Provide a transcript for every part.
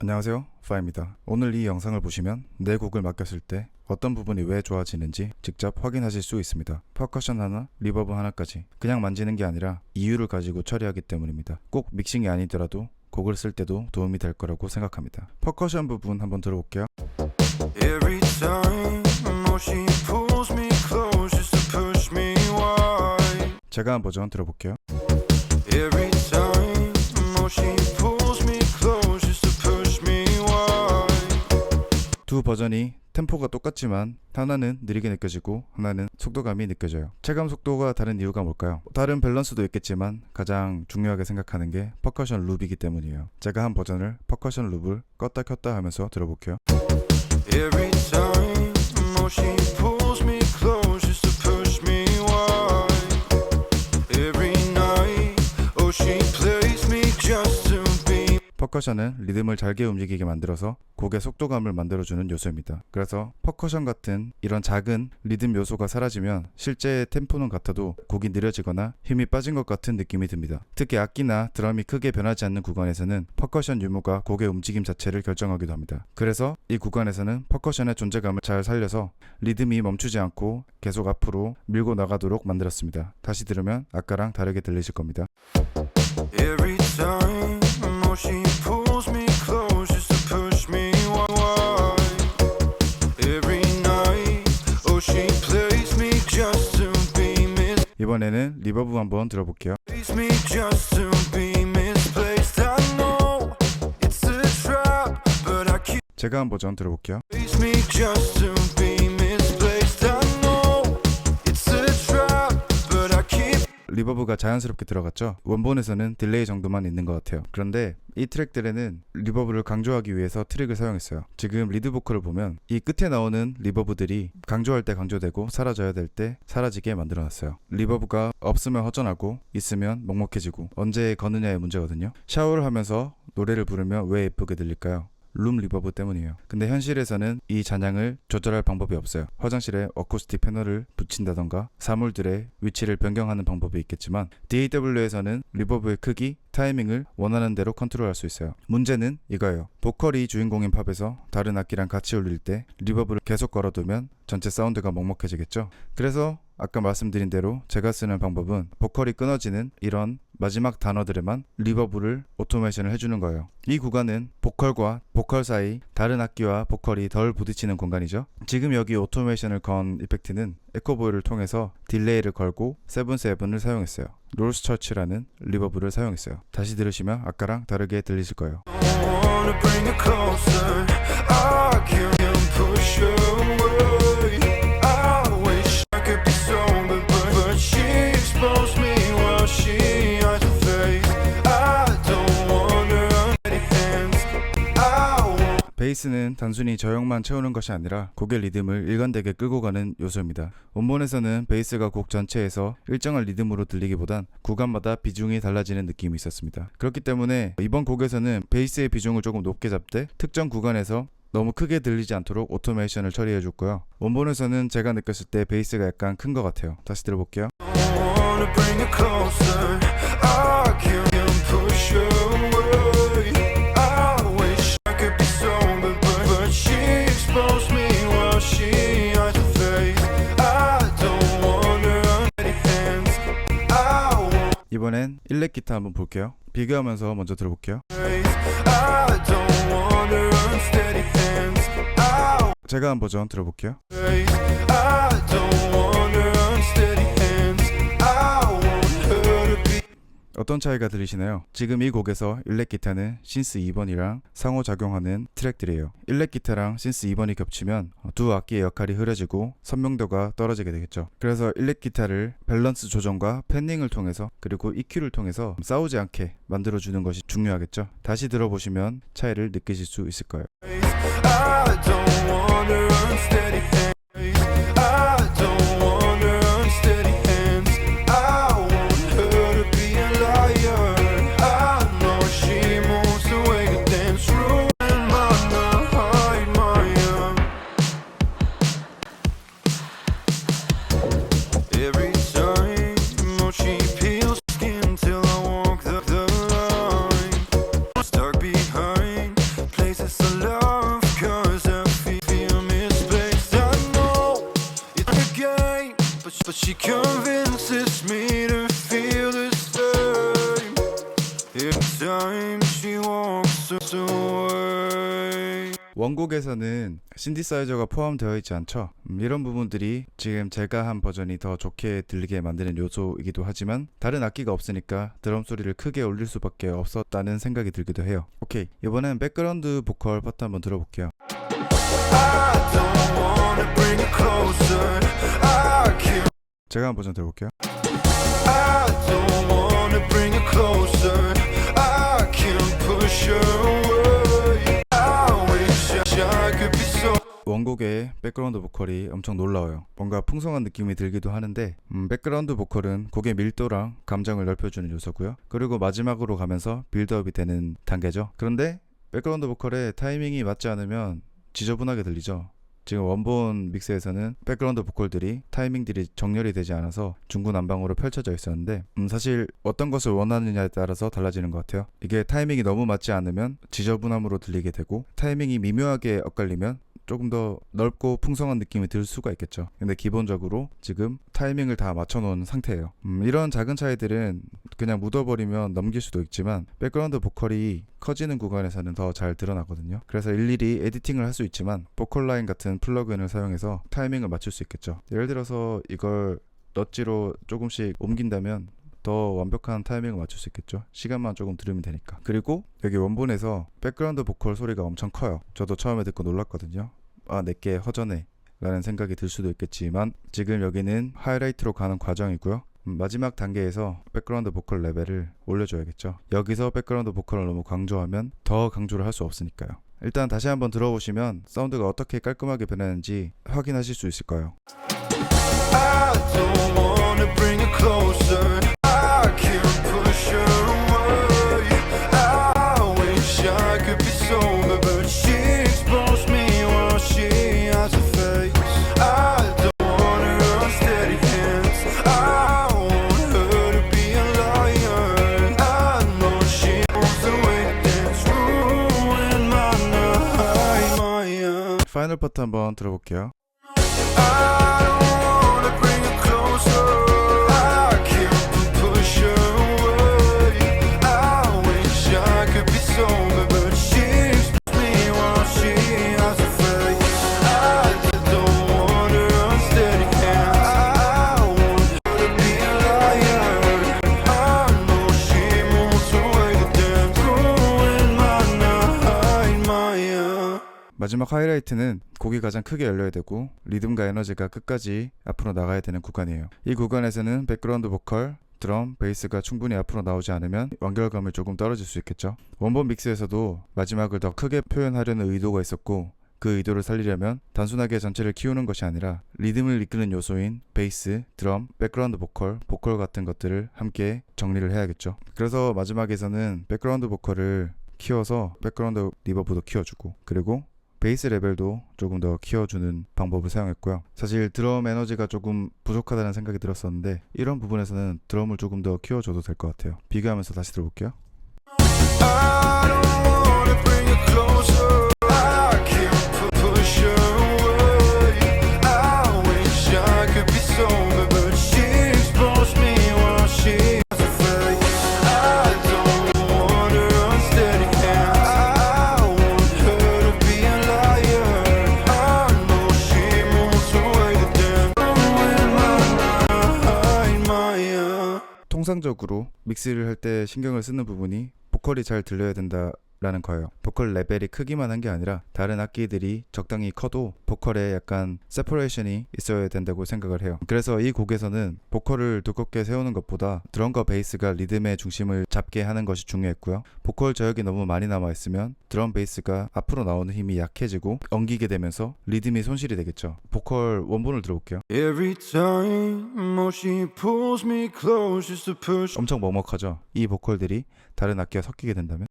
안녕하세요, 파입니다. 오늘 이 영상을 보시면 내 곡을 맡겼을 때 어떤 부분이 왜 좋아지는지 직접 확인하실 수 있습니다. 퍼커션 하나, 리버브 하나까지 그냥 만지는 게 아니라 이유를 가지고 처리하기 때문입니다. 꼭 믹싱이 아니더라도 곡을 쓸 때도 도움이 될 거라고 생각합니다. 퍼커션 부분 한번 들어볼게요. 제가 한 버전 들어볼게요. 두 버전이 템포가 똑같지만 하나는 느리게 느껴지고 하나는 속도감이 느껴져요. 체감 속도가 다른 이유가 뭘까요? 다른 밸런스도 있겠지만 가장 중요하게 생각하는 게 퍼커션 룹이기 때문이에요. 제가 한 버전을 퍼커션 룹을 껐다 켰다 하면서 들어볼게요. 퍼커션은 리듬을 잘게 움직이게 만들어서 곡의 속도감을 만들어주는 요소입니다. 그래서 퍼커션 같은 이런 작은 리듬 요소가 사라지면 실제 템포는 같아도 곡이 느려지거나 힘이 빠진 것 같은 느낌이 듭니다. 특히 악기나 드럼이 크게 변하지 않는 구간에서는 퍼커션 유무가 곡의 움직임 자체를 결정하기도 합니다. 그래서 이 구간에서는 퍼커션의 존재감을 잘 살려서 리듬이 멈추지 않고 계속 앞으로 밀고 나가도록 만들었습니다. 다시 들으면 아까랑 다르게 들리실 겁니다. She pulls me close just to push me wide. Every night, oh she plays me just to be misplaced. 이번에는 리버브 한번 들어볼게요. Me just to be misplaced. I know it's a trap, but I keep. 제가 한 버전 들어볼게요. Me just to be misplaced. I know it's a trap, but I keep. 리버브가 자연스럽게 들어갔죠. 원본에서는 딜레이 정도만 있는 것 같아요. 그런데 이 트랙들에는 리버브를 강조하기 위해서 트릭을 사용했어요. 지금 리드 보컬을 보면 이 끝에 나오는 리버브들이 강조할 때 강조되고 사라져야 될 때 사라지게 만들어놨어요. 리버브가 없으면 허전하고 있으면 먹먹해지고 언제 거느냐의 문제거든요. 샤워를 하면서 노래를 부르면 왜 예쁘게 들릴까요? 룸 리버브 때문이에요. 근데 현실에서는 이 잔향을 조절할 방법이 없어요. 화장실에 어쿠스틱 패널을 붙인다던가 사물들의 위치를 변경하는 방법이 있겠지만 DAW에서는 리버브의 크기, 타이밍을 원하는 대로 컨트롤할 수 있어요. 문제는 이거예요. 보컬이 주인공인 팝에서 다른 악기랑 같이 울릴 때 리버브를 계속 걸어두면 전체 사운드가 먹먹해지겠죠. 그래서 아까 말씀드린 대로 제가 쓰는 방법은 보컬이 끊어지는 이런 마지막 단어들에만 리버브를 오토메이션을 해주는 거예요. 이 구간은 보컬과 보컬 사이 다른 악기와 보컬이 덜 부딪히는 공간이죠. 지금 여기 오토메이션을 건 이펙트는 에코보이를 통해서 딜레이를 걸고 7/7을 사용했어요. 롤스처치라는 리버브를 사용했어요. 다시 들으시면 아까랑 다르게 들리실 거예요. 베이스는 단순히 저역만 채우는 것이 아니라 곡의 리듬을 일관되게 끌고 가는 요소입니다. 원본에서는 베이스가 곡 전체에서 일정한 리듬으로 들리기보단 구간마다 비중이 달라지는 느낌이 있었습니다. 그렇기 때문에 이번 곡에서는 베이스의 비중을 조금 높게 잡되 특정 구간에서 너무 크게 들리지 않도록 오토메이션을 처리해 줬고요. 원본에서는 제가 느꼈을 때 베이스가 약간 큰 것 같아요. 다시 들어볼게요. 이번엔 일렉 기타 한번 볼게요. 비교하면서 먼저 들어볼게요. 제가 한 버전 들어볼게요. 어떤 차이가 들리시나요? 지금 이 곡에서 일렉 기타는 신스 2번이랑 상호작용하는 트랙들이에요. 일렉 기타랑 신스 2번이 겹치면 두 악기의 역할이 흐려지고 선명도가 떨어지게 되겠죠. 그래서 일렉 기타를 밸런스 조정과 패닝을 통해서 그리고 EQ를 통해서 싸우지 않게 만들어주는 것이 중요하겠죠. 다시 들어보시면 차이를 느끼실 수 있을 거예요. away. 원곡에서는 신디사이저가 포함되어 있지 않죠. 이런 부분들이 지금 제가 한 버전이 더 좋게 들리게 만드는 요소이기도 하지만 다른 악기가 없으니까 드럼 소리를 크게 올릴 수밖에 없었다는 생각이 들기도 해요. 오케이, 이번엔 백그라운드 보컬 파트 한번 들어볼게요. I don't wanna bring it closer. I can't. 제가 한 버전 들어볼게요. I don't wanna bring it closer. I can't push her away. I wish I could be so. 원곡의 백그라운드 보컬이 엄청 놀라워요. 뭔가 풍성한 느낌이 들기도 하는데 백그라운드 보컬은 곡의 밀도랑 감정을 넓혀주는 요소고요. 그리고 마지막으로 가면서 빌드업이 되는 단계죠. 그런데 백그라운드 보컬의 타이밍이 맞지 않으면 지저분하게 들리죠. 지금 원본 믹스에서는 백그라운드 보컬들이 타이밍들이 정렬이 되지 않아서 중구난방으로 펼쳐져 있었는데 사실 어떤 것을 원하느냐에 따라서 달라지는 것 같아요. 이게 타이밍이 너무 맞지 않으면 지저분함으로 들리게 되고 타이밍이 미묘하게 엇갈리면 조금 더 넓고 풍성한 느낌이 들 수가 있겠죠. 근데 기본적으로 지금 타이밍을 다 맞춰놓은 상태예요. 이런 작은 차이들은 그냥 묻어버리면 넘길 수도 있지만 백그라운드 보컬이 커지는 구간에서는 더 잘 드러나거든요. 그래서 일일이 에디팅을 할 수 있지만 보컬 라인 같은 플러그인을 사용해서 타이밍을 맞출 수 있겠죠. 예를 들어서 이걸 넛지로 조금씩 옮긴다면 더 완벽한 타이밍을 맞출 수 있겠죠. 시간만 조금 들으면 되니까. 그리고 여기 원본에서 백그라운드 보컬 소리가 엄청 커요. 저도 처음에 듣고 놀랐거든요. 아, 내게 허전해 라는 생각이 들 수도 있겠지만 지금 여기는 하이라이트로 가는 과정이고요. 마지막 단계에서 백그라운드 보컬 레벨을 올려줘야겠죠. 여기서 백그라운드 보컬을 너무 강조하면 더 강조를 할 수 없으니까요. 일단 다시 한번 들어보시면 사운드가 어떻게 깔끔하게 변하는지 확인하실 수 있을 거예요. I don't wanna bring it closer. I can't push her away. I wish I could be sober, but she exposed me while she has a face. I don't want her unsteady hands. I want her to be a liar. I know she wants the way to dance, ruin my night, my 파이널 파트 한번 들어볼게요. I don't wanna bring her closer. I can't push her away. I wish I could be sober, but she exposed me while she has a face. I don't want her unsteady hands. I want her to be a liar. I know she moves away to dance, ruin my night, my 마지막 하이라이트는 곡이 가장 크게 열려야 되고 리듬과 에너지가 끝까지 앞으로 나가야 되는 구간이에요. 이 구간에서는 백그라운드 보컬, 드럼, 베이스가 충분히 앞으로 나오지 않으면 완결감이 조금 떨어질 수 있겠죠. 원본 믹스에서도 마지막을 더 크게 표현하려는 의도가 있었고 그 의도를 살리려면 단순하게 전체를 키우는 것이 아니라 리듬을 이끄는 요소인 베이스, 드럼, 백그라운드 보컬, 보컬 같은 것들을 함께 정리를 해야겠죠. 그래서 마지막에서는 백그라운드 보컬을 키워서 백그라운드 리버브도 키워주고 그리고 베이스 레벨도 조금 더 키워주는 방법을 사용했고요. 사실 드럼 에너지가 조금 부족하다는 생각이 들었었는데 이런 부분에서는 드럼을 조금 더 키워줘도 될 것 같아요. 비교하면서 다시 들어볼게요. I don't wanna bring her closer. I can't push her away. I wish I could be sober, but she exposed me while she has a face. I don't want her unsteady hands. I want her to be a liar. I know she moves away to dance, ruin my night, my 통상적으로 믹스를 할 때 신경을 쓰는 부분이 보컬이 잘 들려야 된다라는 거예요. 보컬 레벨이 크기만 한 게 아니라 다른 악기들이 적당히 커도 보컬에 약간 세퍼레이션이 있어야 된다고 생각을 해요. 그래서 이 곡에서는 보컬을 두껍게 세우는 것보다 드럼과 베이스가 리듬의 중심을 잡게 하는 것이 중요했고요. 보컬 저역이 너무 많이 남아있으면 드럼 베이스가 앞으로 나오는 힘이 약해지고 엉기게 되면서 리듬이 손실이 되겠죠. 보컬 원본을 들어볼게요. Every time she pulls me close just to push. 엄청 먹먹하죠. 이 보컬들이 다른 악기와 섞이게 된다면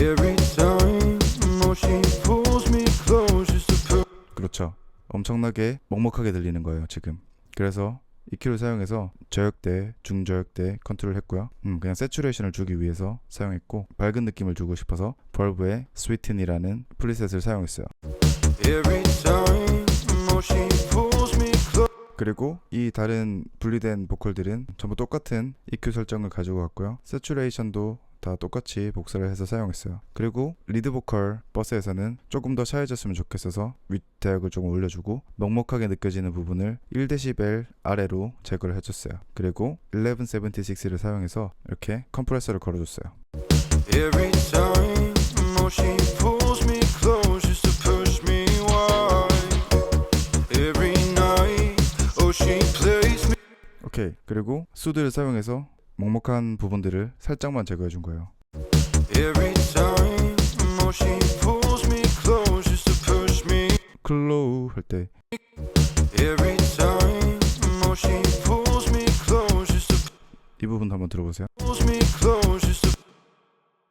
Every time she pulls me close just to push. 그렇죠. 엄청나게 먹먹하게 들리는 거예요 지금. 그래서 EQ를 사용해서 저역대, 중저역대 컨트롤 했고요. 그냥 세츄레이션을 주기 위해서 사용했고 밝은 느낌을 주고 싶어서 벌브의 스위튼이라는 프리셋을 사용했어요. Every time she pulls me close. 그리고 이 다른 분리된 보컬들은 전부 똑같은 EQ 설정을 가지고 왔고요. 세츄레이션도 다 똑같이 복사를 해서 사용했어요. 그리고 리드 보컬 버스에서는 조금 더 샤해졌으면 좋겠어서 윗 대역을 조금 올려주고 먹먹하게 느껴지는 부분을 1dB 아래로 제거를 해줬어요. 그리고 1176를 사용해서 이렇게 컴프레서를 걸어줬어요. Every time, oh, she pulls me close just to push me wide. Every night, oh, she plays me. 오케이. 그리고 수드를 사용해서 먹먹한 부분들을 살짝만 제거해 준 거예요. Every time, oh, she pulls me close just to push me. 클로우 할 때 Every time, oh, she pulls me close just to 이 부분 한번 들어보세요. pulls me close just to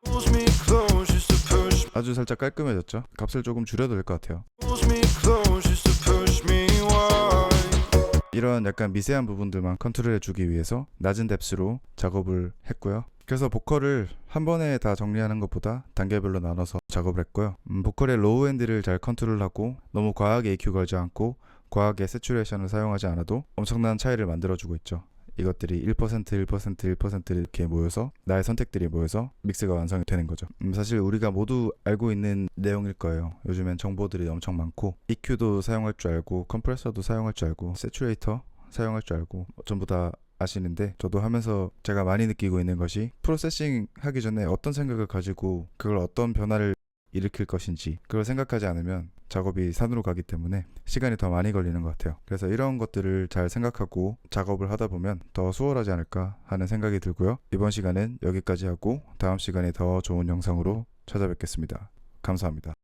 pulls me close just to push 아주 살짝 깔끔해졌죠? 값을 조금 줄여도 될 것 같아요. pulls me close just to push me wide. 이런 약간 미세한 부분들만 컨트롤 해주기 위해서 낮은 뎁스로 작업을 했고요. 그래서 보컬을 한 번에 다 정리하는 것보다 단계별로 나눠서 작업을 했고요. 보컬의 로우 엔드를 잘 컨트롤하고 너무 과하게 EQ 걸지 않고 과하게 세츄레이션을 사용하지 않아도 엄청난 차이를 만들어주고 있죠. 이것들이 1%, 1%, 1% 이렇게 모여서 나의 선택들이 모여서 믹스가 완성이 되는 거죠. 사실 우리가 모두 알고 있는 내용일 거예요. 요즘엔 정보들이 엄청 많고 EQ도 사용할 줄 알고 컴프레서도 사용할 줄 알고 세츄레이터 사용할 줄 알고 전부 다 아시는데, 저도 하면서 제가 많이 느끼고 있는 것이 프로세싱 하기 전에 어떤 생각을 가지고 그걸 어떤 변화를 일으킬 것인지 그걸 생각하지 않으면 작업이 산으로 가기 때문에 시간이 더 많이 걸리는 것 같아요. 그래서 이런 것들을 잘 생각하고 작업을 하다 보면 더 수월하지 않을까 하는 생각이 들고요. 이번 시간은 여기까지 하고 다음 시간에 더 좋은 영상으로 찾아뵙겠습니다. 감사합니다.